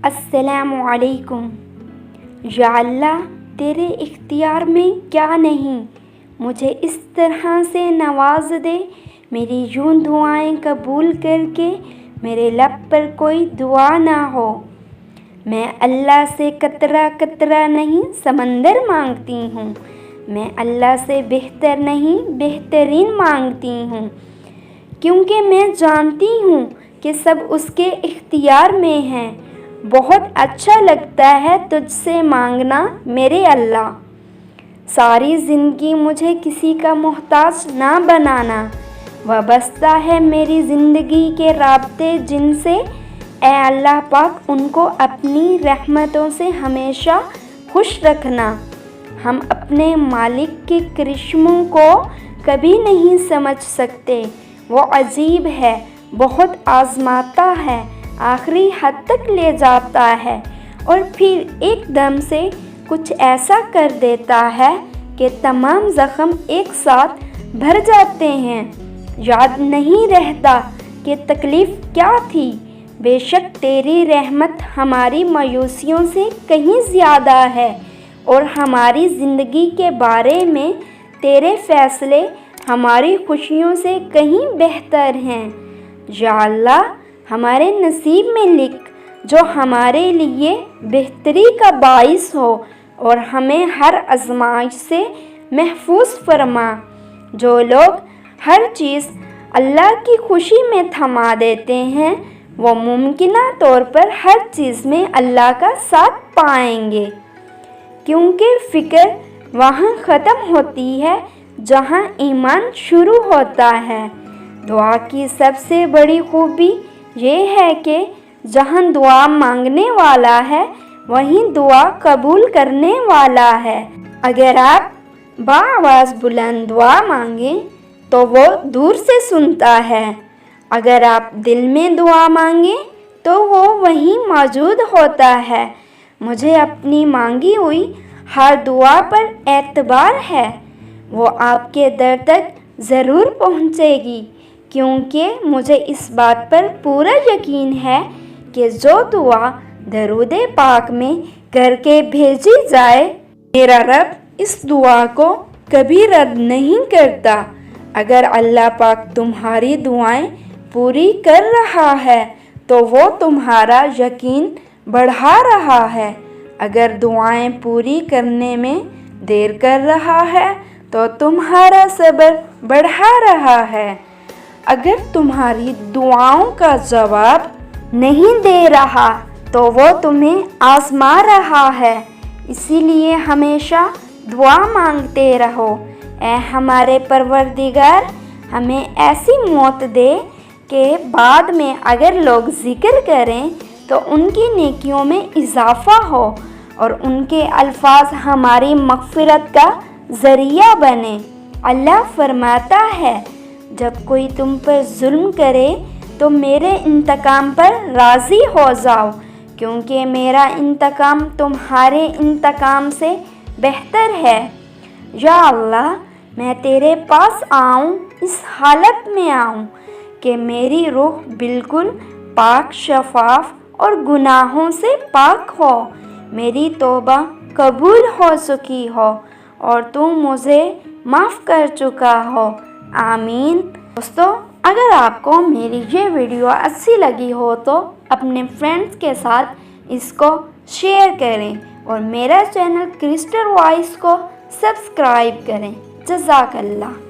السلام علیکم۔ یا اللہ تیرے اختیار میں کیا نہیں، مجھے اس طرح سے نواز دے، میری یوں دعائیں قبول کر کے میرے لب پر کوئی دعا نہ ہو۔ میں اللہ سے قطرہ قطرہ نہیں سمندر مانگتی ہوں، میں اللہ سے بہتر نہیں بہترین مانگتی ہوں، کیونکہ میں جانتی ہوں کہ سب اس کے اختیار میں ہیں۔ بہت اچھا لگتا ہے تجھ سے مانگنا میرے اللہ۔ ساری زندگی مجھے کسی کا محتاج نہ بنانا۔ وابستہ ہے میری زندگی کے رابطے جن سے، اے اللہ پاک ان کو اپنی رحمتوں سے ہمیشہ خوش رکھنا۔ ہم اپنے مالک کے کرشموں کو کبھی نہیں سمجھ سکتے، وہ عجیب ہے، بہت آزماتا ہے، آخری حد تک لے جاتا ہے اور پھر ایک دم سے کچھ ایسا کر دیتا ہے کہ تمام زخم ایک ساتھ بھر جاتے ہیں۔ یاد نہیں رہتا کہ تکلیف کیا تھی۔ بے شک تیری رحمت ہماری مایوسیوں سے کہیں زیادہ ہے اور ہماری زندگی کے بارے میں تیرے فیصلے ہماری خوشیوں سے کہیں بہتر ہیں۔ یا اللہ ہمارے نصیب میں لکھ جو ہمارے لیے بہتری کا باعث ہو اور ہمیں ہر آزمائش سے محفوظ فرما۔ جو لوگ ہر چیز اللہ کی خوشی میں تھما دیتے ہیں، وہ ممکنہ طور پر ہر چیز میں اللہ کا ساتھ پائیں گے، کیونکہ فکر وہاں ختم ہوتی ہے جہاں ایمان شروع ہوتا ہے۔ دعا کی سب سے بڑی خوبی یہ ہے کہ جہاں دعا مانگنے والا ہے وہیں دعا قبول کرنے والا ہے۔ اگر آپ بآواز بلند دعا مانگیں تو وہ دور سے سنتا ہے، اگر آپ دل میں دعا مانگیں تو وہ وہیں موجود ہوتا ہے۔ مجھے اپنی مانگی ہوئی ہر دعا پر اعتبار ہے، وہ آپ کے در تک ضرور پہنچے گی، کیونکہ مجھے اس بات پر پورا یقین ہے کہ جو دعا درود پاک میں کر کے بھیجی جائے، میرا رب اس دعا کو کبھی رد نہیں کرتا۔ اگر اللہ پاک تمہاری دعائیں پوری کر رہا ہے تو وہ تمہارا یقین بڑھا رہا ہے، اگر دعائیں پوری کرنے میں دیر کر رہا ہے تو تمہارا صبر بڑھا رہا ہے، اگر تمہاری دعاؤں کا جواب نہیں دے رہا تو وہ تمہیں آزما رہا ہے۔ اسی لیے ہمیشہ دعا مانگتے رہو۔ اے ہمارے پروردگار، ہمیں ایسی موت دے کہ بعد میں اگر لوگ ذکر کریں تو ان کی نیکیوں میں اضافہ ہو اور ان کے الفاظ ہماری مغفرت کا ذریعہ بنے۔ اللہ فرماتا ہے، جب کوئی تم پر ظلم کرے تو میرے انتقام پر راضی ہو جاؤ، کیونکہ میرا انتقام تمہارے انتقام سے بہتر ہے۔ یا اللہ میں تیرے پاس آؤں، اس حالت میں آؤں کہ میری روح بالکل پاک شفاف اور گناہوں سے پاک ہو، میری توبہ قبول ہو چکی ہو اور تو مجھے معاف کر چکا ہو۔ آمین۔ دوستو، اگر آپ کو میری یہ ویڈیو اچھی لگی ہو تو اپنے فرینڈز کے ساتھ اس کو شیئر کریں اور میرا چینل کرسٹل وائس کو سبسکرائب کریں۔ جزاک اللہ۔